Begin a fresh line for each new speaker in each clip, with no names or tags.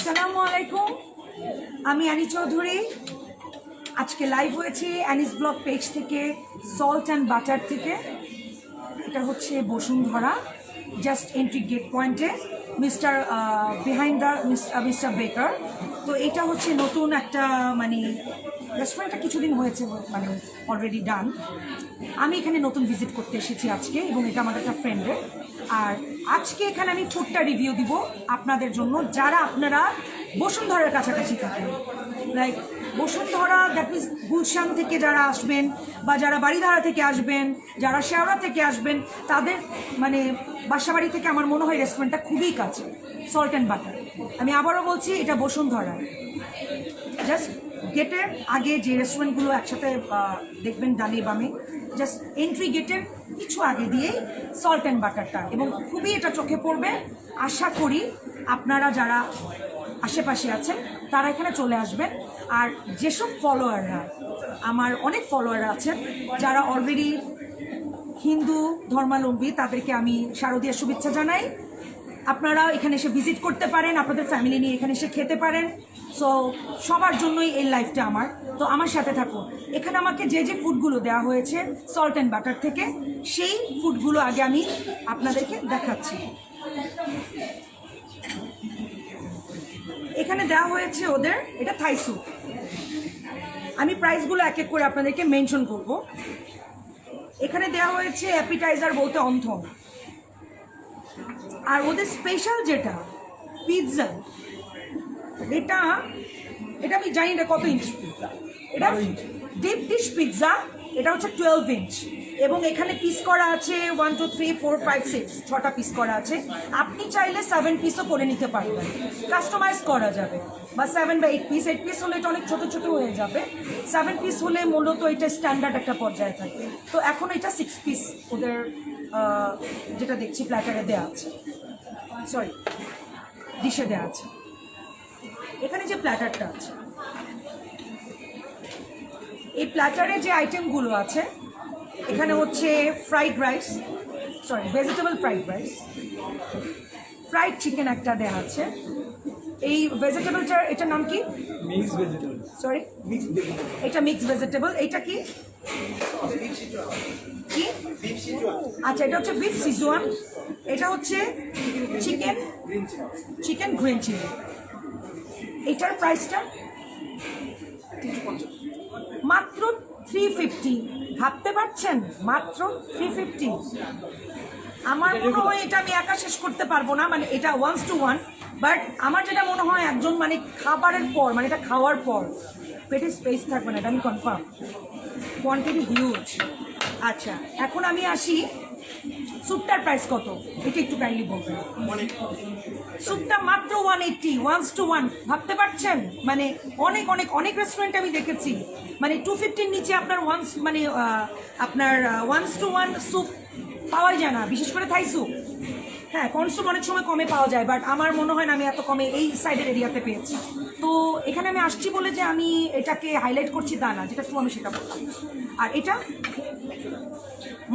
আসসালামু আলাইকুম, আমি অ্যানি চৌধুরী। আজকে লাইভ হয়েছি অ্যানিস ব্লগ পেজ থেকে, সল্ট অ্যান্ড বাটার থেকে। এটা হচ্ছে বসুন্ধরা, জাস্ট এন্ট্রি গেট পয়েন্টে, মিস্টার বিহাইন্ড দ্য মিস্টার বেকার। তো এটা হচ্ছে নতুন একটা মানে রেস্টুরেন্টটা কিছুদিন হয়েছে মানে অলরেডি ডান। আমি এখানে নতুন ভিজিট করতে এসেছি আজকে, এবং এটা আমাদের একটা ফ্রেন্ডের। আর আজকে এখানে আমি ফুডটা রিভিউ দিব আপনাদের জন্য, যারা আপনারা বসুন্ধরার কাছাকাছি থাকেন। Like Bashundhara, that means Gulshan থেকে যারা আসবেন, বা যারা বাড়িধারা থেকে আসবেন, যারা শেওড়া থেকে আসবেন, তাদের মানে বাসাবাড়ি থেকে আমার মনে হয় রেস্টুরেন্টটা খুবই কাছে, সল্ট অ্যান্ড বাটার। আমি আবারও বলছি, এটা বসুন্ধরা। জাস্ট গেটের আগে যে রেস্টুরেন্টগুলো একসাথে দেখবেন ডানে বামে, জাস্ট এন্ট্রি গেটের কিছু আগে দিয়েই সল্ট অ্যান্ড বাটারটা, এবং খুবই এটা চোখে পড়বে। আশা করি আপনারা যারা আশেপাশে আছেন তারা এখানে চলে আসবেন। আর যেসব ফলোয়াররা, আমার অনেক ফলোয়ার আছেন যারা অলরেডি হিন্দু ধর্মাবলম্বী, তাদেরকে আমি শারদীয়ার শুভেচ্ছা জানাই। আপনারা এখানে এসে ভিজিট করতে পারেন, আপনাদের ফ্যামিলি নিয়ে এখানে এসে খেতে পারেন। সো সবার জন্যই এই লাইফটা আমার। তো আমার সাথে থাকুন। এখানে আমাকে যে যে ফুডগুলো দেওয়া হয়েছে সল্ট অ্যান্ড বাটার থেকে, সেই ফুডগুলো আগে আমি আপনাদেরকে দেখাচ্ছি। এখানে দেওয়া হয়েছে ওদের, এটা থাই স্যুপ। আমি প্রাইসগুলো এক এক করে আপনাদেরকে মেনশন করব। এখানে দেওয়া হয়েছে অ্যাপিটাইজার বলতে অন্থন, আর ওদের স্পেশাল যেটা পিৎজা, এটা এটা আমি জানি না কত ইঞ্চ পিৎজা, এটা ডিপ ডিশ পিৎজা। এটা হচ্ছে 12 ইঞ্চ, এবং এখানে পিস করা আছে 1 2 3 4 5 6, 6টা পিস করা আছে। আপনি চাইলে 7 পিসও করে নিতে পারবেন, কাস্টমাইজ করা যাবে। বা 7 বা 8 পিস, 8 পিস হলে এটা অনেক ছোটো ছোটো হয়ে যাবে। 7 পিস হলে মূলত এটা স্ট্যান্ডার্ড একটা পর্যায়ে থাকে। তো এখন এটা 6 পিস ওদের যেটা দেখছি প্ল্যাটারে দেওয়া আছে, সরি ডিশে দেওয়া আছে। এখানে যে প্ল্যাটারটা আছে, এই প্ল্যাটারে যে আইটেমগুলো আছে, এখানে হচ্ছে fried rice, sorry vegetable fried rice, fried chicken একটা দেওয়া আছে। এই ভেজিটেবলটার এটার নাম কি?
Mix vegetable.
সরি, এটা মিক্স ভেজিটেবল। এইটা কি কি? আচ্ছা, এটা হচ্ছে বিফ সিজুয়ান। এটা হচ্ছে চিকেন গ্রিন চিলি। এটার প্রাইসটা মাত্র 350। ভাবতে পারছেন? মাত্র 350। আমার মনে হয় এটা আমি একা শেষ করতে পারবো না, মানে এটা 1:1। বাট আমার যেটা মনে হয়, একজন মানে খাবারের পর, মানে এটা খাওয়ার পর পেটে স্পেস থাকবে না, এটা আমি কনফার্ম। Quantity huge. আচ্ছা, এখন আমি আসি, স্যুপটার প্রাইস কত এটা একটু কাইন্ডলি বলবেন। স্যুপটা মাত্র 180, 1:1। ভাবতে পারছেন? মানে অনেক অনেক অনেক রেস্টুরেন্টে আমি দেখেছি মানে 250 নিচে আপনার আপনার 1:1 স্যুপ পাওয়াই যায় না, বিশেষ করে থাই স্যুপ। হ্যাঁ, কর্ন স্যুপ অনেক সময় কমে পাওয়া যায়, বাট আমার মনে হয় না আমি এত কমে এই সাইডের এরিয়াতে পেয়েছি। তো এখানে আমি আসছি বলে যে আমি এটাকে হাইলাইট করছি তা না, যেটা শুধু আমি সেটা বললাম। আর এটা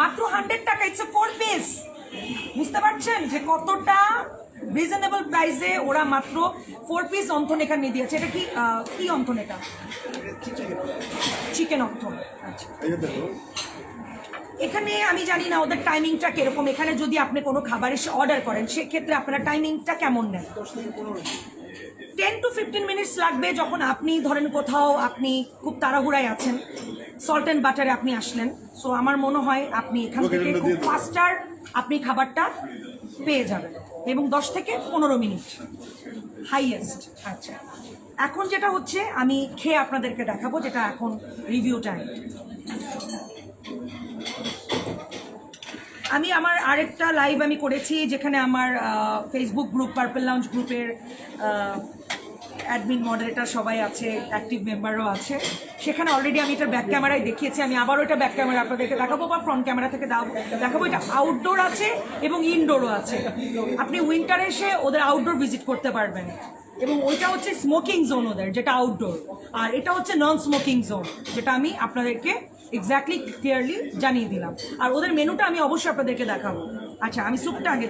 মাত্র 100 টাকা, ইটস এ 4 পিস। বুঝতে পারছেন যে কতটা রিজনেবল প্রাইসে ওরা মাত্র 4 পিস অন্থন এখানে দিয়েছে। এটা কি কি অন্থন? এটা চিকেন অন্থন। আচ্ছা, এখানে আমি জানি না ওদের টাইমিংটা কিরকম। এখানে যদি আপনি কোনো খাবার এসে অর্ডার করেন, সেক্ষেত্রে আপনারা টাইমিংটা কেমন নেন? 10 to 15 মিনিটস লাগবে। যখন আপনি ধরেন কোথাও আপনি খুব তাড়াহুড়ায় আছেন, সল্ট অ্যান্ড বাটারে আপনি আসলেন, সো আমার মনে হয় আপনি এখান থেকে খুব ফাস্টার আপনি খাবারটা পেয়ে যাবেন, এবং 10 থেকে 15 মিনিট হাইয়েস্ট। আচ্ছা, এখন যেটা হচ্ছে আমি খেয়ে আপনাদেরকে দেখাবো, যেটা এখন রিভিউ টাইম। আমি আমার আরেকটা লাইভ আমি করেছি, যেখানে আমার ফেসবুক গ্রুপ পার্পল লাউঞ্জ গ্রুপের অ্যাডমিন মডারেটর সবাই আছে, অ্যাক্টিভ মেম্বারও আছে। সেখানে অলরেডি আমি এটা ব্যাক ক্যামেরায় দেখিয়েছি। আমি আবারও এটা ব্যাক ক্যামেরা আপনাদেরকে দেখাবো, বা ফ্রন্ট ক্যামেরা থেকে দেখাবো। এটা আউটডোর আছে এবং ইনডোরও আছে। আপনি উইন্টারে এসে ওদের আউটডোর ভিজিট করতে পারবেন, এবং ওইটা হচ্ছে স্মোকিং জোন ওদের, যেটা আউটডোর। আর এটা হচ্ছে নন স্মোকিং জোন, যেটা আমি আপনাদেরকে এক্স্যাক্টলি ক্লিয়ারলি জানিয়ে দিলাম। আর ওদের মেনুটা আমি অবশ্যই আপনাদেরকে দেখাবো। আচ্ছা, আমি স্যুপটা আগে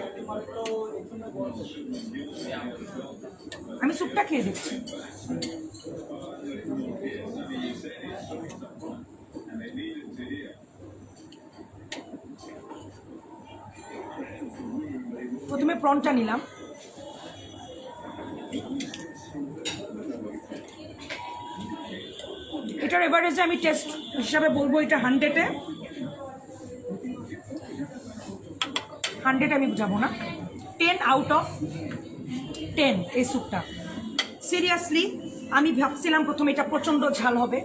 আমি স্যুপটা খেয়ে দেখছি। প্রথমে প্রনটা নিলাম, এটার এভারেজে আমি টেস্ট হিসাবে বলবো এটা 100-এ আমি যাবো না, 10 আউট অফ 10 এই স্যুপটা। সিরিয়াসলি আমি ভাবছিলাম প্রথমে এটা প্রচণ্ড ঝাল হবে,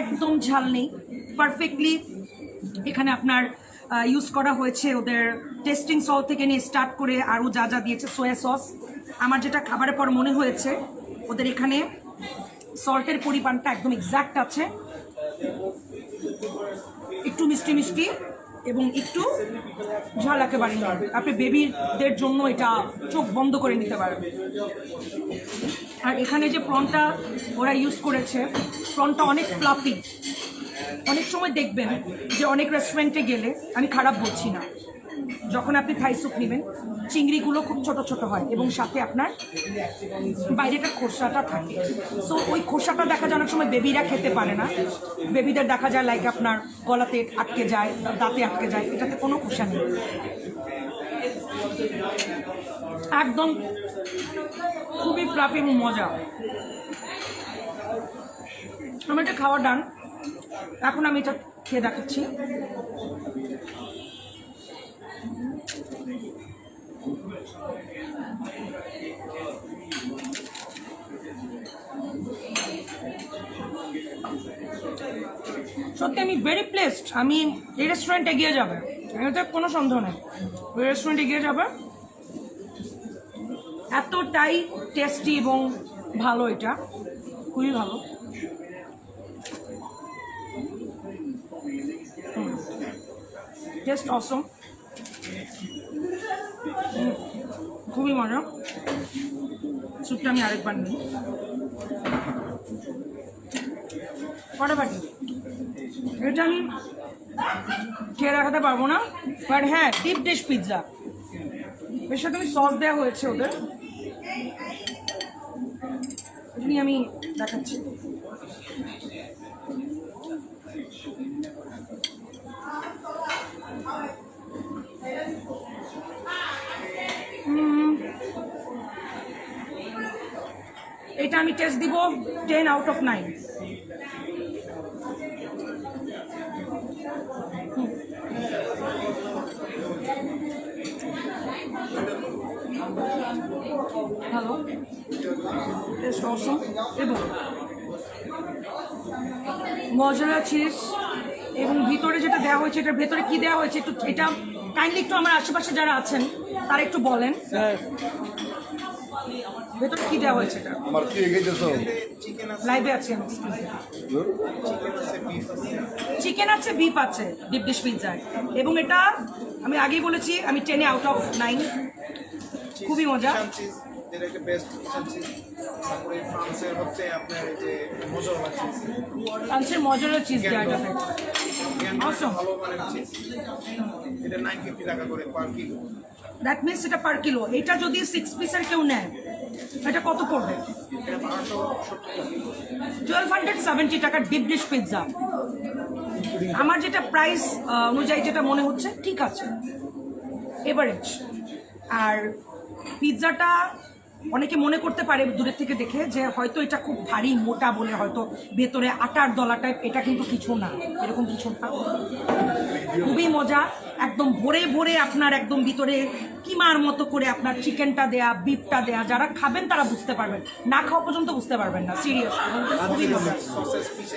একদম ঝাল নেই, পারফেক্টলি। এখানে আপনার ইউজ করা হয়েছে ওদের টেস্টিং সল্ট থেকে নিয়ে স্টার্ট করে আরও যা যা দিয়েছে, সোয়া সস। আমার যেটা খাবারের পর মনে হয়েছে ওদের এখানে সল্টের পরিমাণটা একদম এক্সাক্ট আছে, একটু মিষ্টি মিষ্টি এবং একটু ঝাল একেবারে নয়। আপনি বেবিদের জন্য এটা চোখ বন্ধ করে নিতে পারেন। আর এখানে যে প্রনটা ওরা ইউজ করেছে, প্রনটা অনেক ফ্লাফি। অনেক সময় দেখবেন যে অনেক রেস্টুরেন্টে গেলে, আমি খারাপ বলছি না, যখন আপনি থাই স্যুপ নেবেন চিংড়িগুলো খুব ছোট ছোট হয় এবং সাথে আপনার বাইরেটা খোসাটা থাকে। সো ওই খোসাটা দেখা যায় অনেক সময় বেবিরা খেতে পারে না, বেবিদের দেখা যায় লাইক আপনার গলাতে আটকে যায়, দাঁতে আটকে যায়, এটাতে কোনো খোসা নেই, একদম খুবই ফ্লাফি এবং মজা। আমার এটা খাওয়া ডান, এখন আমি এটা খেয়ে দেখাচ্ছি। সত্যি আমি ভেরি প্লেসড, আমি এই রেস্টুরেন্ট এগিয়ে যাবে, এতে কোনো সন্দেহ নেই, ওই রেস্টুরেন্ট এগিয়ে যাবে, এতটাই টেস্টি এবং ভালো, এটা খুবই ভালো। টেস্ট অসম, খুবই মজা। স্যুপটা আমি আরেকবার নিই, ফাটাফাটি। এটা আমি খেয়ে রাখাতে পারবো না, বাট হ্যাঁ ডিপ ডিশ পিৎজা, এর সাথে আমি সস দেওয়া হয়েছে ওদের, এমনি আমি দেখাচ্ছি। এটা আমি টেস্ট দিব 10 আউট অফ 9। ভালো টেস্ট অসম, এবং মজলা চিজ এবং ভিতরে যেটা দেওয়া হয়েছে, এটার ভেতরে কি দেওয়া হয়েছে একটু, এটা কাইন্ডলি একটু আমার আশেপাশে যারা আছেন তারা একটু বলেন ভেতরে কি দেওয়া হয়েছে। এটা
আমার কি এগিয়েছো
লাইভে আছে, চিকেন আছে, বিফ আছে ডিপ ডিশ পিৎজায়, এবং এটা আমি আগেই বলেছি আমি 10 আউট অফ 9, খুবই মজা।
যেটা একটা বেস্ট চিজ। তারপরে ফ্রান্সের হচ্ছে আপনার এই যে মজলা চিজ,
ফ্রান্সের মজলা চিজ দেওয়া এটা
অসম ভালো মানের চিজ। এটা 950 টাকা করে পার কিলো।
দ্যাট মিনস এটা পার কিলো। এটা যদি 6 পিসের কেউ নেয় এটা কত পড়বে?
এটা
1270 টাকার ডিপ ডিশ পিৎজা। আমার যেটা প্রাইস অনুযায়ী যেটা মনে হচ্ছে ঠিক আছে, এভারেজ। আর পিৎজাটা অনেকে মনে করতে পারে দূরের থেকে দেখে যে হয়তো এটা খুব ভারী মোটা বলে হয়তো ভেতরে আটার দলা টাইপ, এটা কিন্তু কিছু না, এরকম কিছু না, খুবই মজা। একদম ভরে ভরে আপনার একদম ভিতরে কিমার মতো করে আপনার চিকেনটা দেয়া, বিফটা দেয়া, যারা খাবেন তারা বুঝতে পারবেন, না খাওয়া পর্যন্ত বুঝতে পারবেন না, সিরিয়াস খুবই মজা।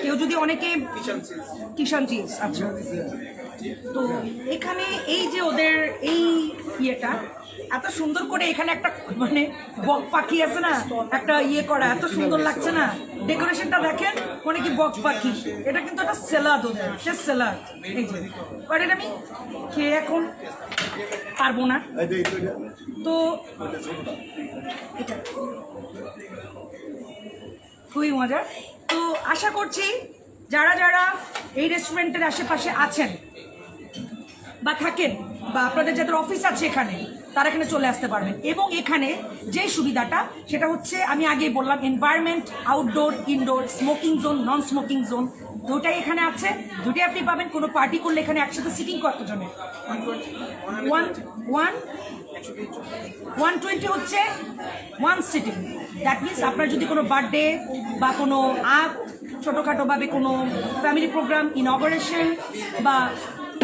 কেউ যদি অনেকে কিষান চিজ, আচ্ছা, তো এখানে এই যে ওদের এই ইয়েটা এত সুন্দর করে, এখানে একটা মানে বক পাখি আছে না, একটা ইয়ে করা, এত সুন্দর লাগছে না ডেকোরেশনটা, দেখেন মানে কি বক পাখি। এটা কিন্তু একটা সেলাদ, ওদের সে সেলাদ, এই যে, বাট এটা আমি খেয়ে এখন পারবো না, তো এটা খুবই মজা। তো আশা করছি যারা যারা এই রেস্টুরেন্টের আশেপাশে আছেন বা থাকেন, বা আপনাদের যাদের অফিস আছে এখানে, তারা এখানে চলে আসতে পারবেন। এবং এখানে যে সুবিধাটা সেটা হচ্ছে আমি আগেই বললাম, environment, outdoor, indoor, smoking zone, non smoking zone দুটাই এখানে আছে। দুটাই আপনি পাবেন। কোনো পার্টি করলে এখানে একসাথে সিটিং কতজনের? 120 হচ্ছে 1 সিটিং। দ্যাট মিনস আপনার যদি কোনো বার্থডে বা কোনো ছোটোখাটোভাবে কোনো ফ্যামিলি প্রোগ্রাম, ইনঅগারেশন বা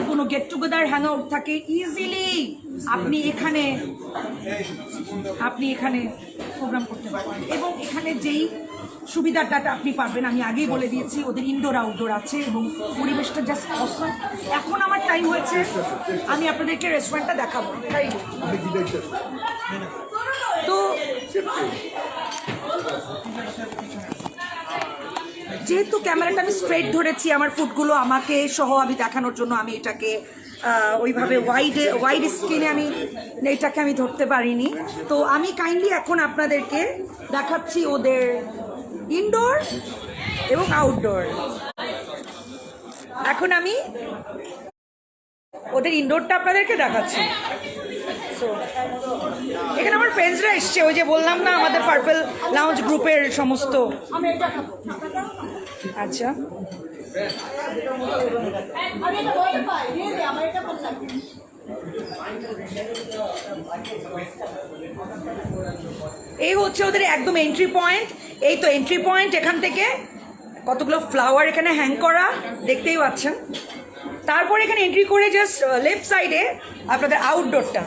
কোনো গেট টুগেদার হ্যাং আউট থাকে, ইজিলি আপনি এখানে প্রোগ্রাম করতে পারবেন। এবং এখানে যেই সুবিধাটা আপনি পাবেন আমি আগেই বলে দিয়েছি, ওদের ইনডোর আউটডোর আছে এবং পরিবেশটা জাস্ট অসম। এখন আমার টাইম হয়েছে, আমি আপনাদেরকে রেস্টুরেন্টটা দেখাবো। তাই তো যেহেতু ক্যামেরাটা আমি স্ট্রেট ধরেছি, আমার ফুডগুলো আমাকে সহ আমি দেখানোর জন্য আমি এটাকে ওইভাবে ওয়াইড স্ক্রিনে আমি এটাকে আমি ধরতে পারিনি। তো আমি কাইন্ডলি এখন আপনাদেরকে দেখাচ্ছি ওদের ইনডোর এবং আউটডোর। এখন আমি ওদের ইনডোরটা আপনাদেরকে দেখাচ্ছি। এখানে আমার ফ্রেন্ডসরা এসছে, ওই যে বললাম না আমাদের পার্পল লাউঞ্জ গ্রুপের সমস্ত। আচ্ছা, এই হচ্ছে ওদের একদম এন্ট্রি পয়েন্ট। এই তো এন্ট্রি পয়েন্ট, এখান থেকে কতগুলো ফ্লাওয়ার এখানে হ্যাং করা দেখতেই পাচ্ছেন। তারপর এখানে এন্ট্রি করে জাস্ট লেফট সাইডে আপনাদের আউটডোরটা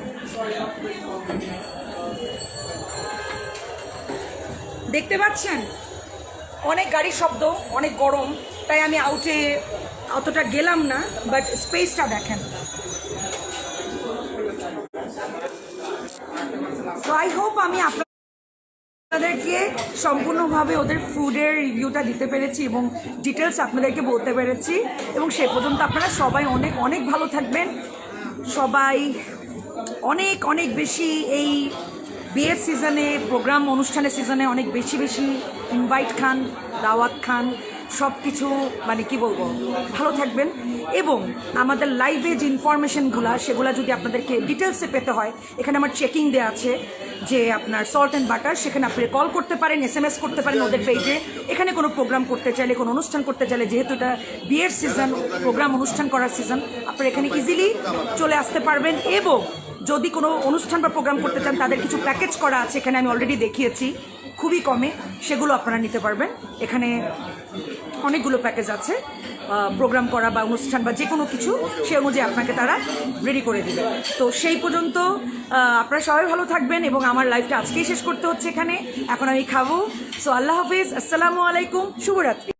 দেখতে পাচ্ছেন। অনেক গাড়ির শব্দ, অনেক গরম, তাই আমি আউটে অতটা গেলাম না, বাট স্পেসটা দেখেন। তো আই হোপ আমি আপনাদেরকে সম্পূর্ণভাবে ওদের ফুডের রিভিউটা দিতে পেরেছি এবং ডিটেলস আপনাদেরকে বলতে পেরেছি। এবং সে পর্যন্ত আপনারা সবাই অনেক অনেক ভালো থাকবেন। সবাই অনেক অনেক বেশি এই বিয়ের সিজনে, প্রোগ্রাম অনুষ্ঠানের সিজনে অনেক বেশি বেশি ইনভাইট খান, দাওয়াত খান, সব কিছু মানে কি বলবো, ভালো থাকবেন। এবং আমাদের লাইভে যে ইনফরমেশনগুলো সেগুলো যদি আপনাদেরকে ডিটেলসে পেতে হয়, এখানে আমার চেকিং দেওয়া আছে যে আপনার সল্ট অ্যান্ড বাটার, সেখানে আপনি কল করতে পারেন, SMS করতে পারেন ওদের পেজে। এখানে কোনো প্রোগ্রাম করতে চাইলে, কোনো অনুষ্ঠান করতে চাইলে, যেহেতু এটা বিয়ের সিজন, প্রোগ্রাম অনুষ্ঠান করার সিজন, আপনারা এখানে ইজিলি চলে আসতে পারবেন। এবং যদি কোনো অনুষ্ঠান বা প্রোগ্রাম করতে চান, তাদের কিছু প্যাকেজ করা আছে, এখানে আমি অলরেডি দেখিয়েছি খুবই কমে, সেগুলো আপনারা নিতে পারবেন। এখানে অনেকগুলো প্যাকেজ আছে প্রোগ্রাম করা বা অনুষ্ঠান বা যে কোনো কিছু, সে অনুযায়ী আপনাকে তারা রেডি করে দেবে। তো সেই পর্যন্ত আপনারা সবাই ভালো থাকবেন। এবং আমার লাইফটা আজকেই শেষ করতে হচ্ছে এখানে, এখন আমি খাবো। সো আল্লাহ হাফিজ, আসসালামু আলাইকুম, শুভরাত্রি।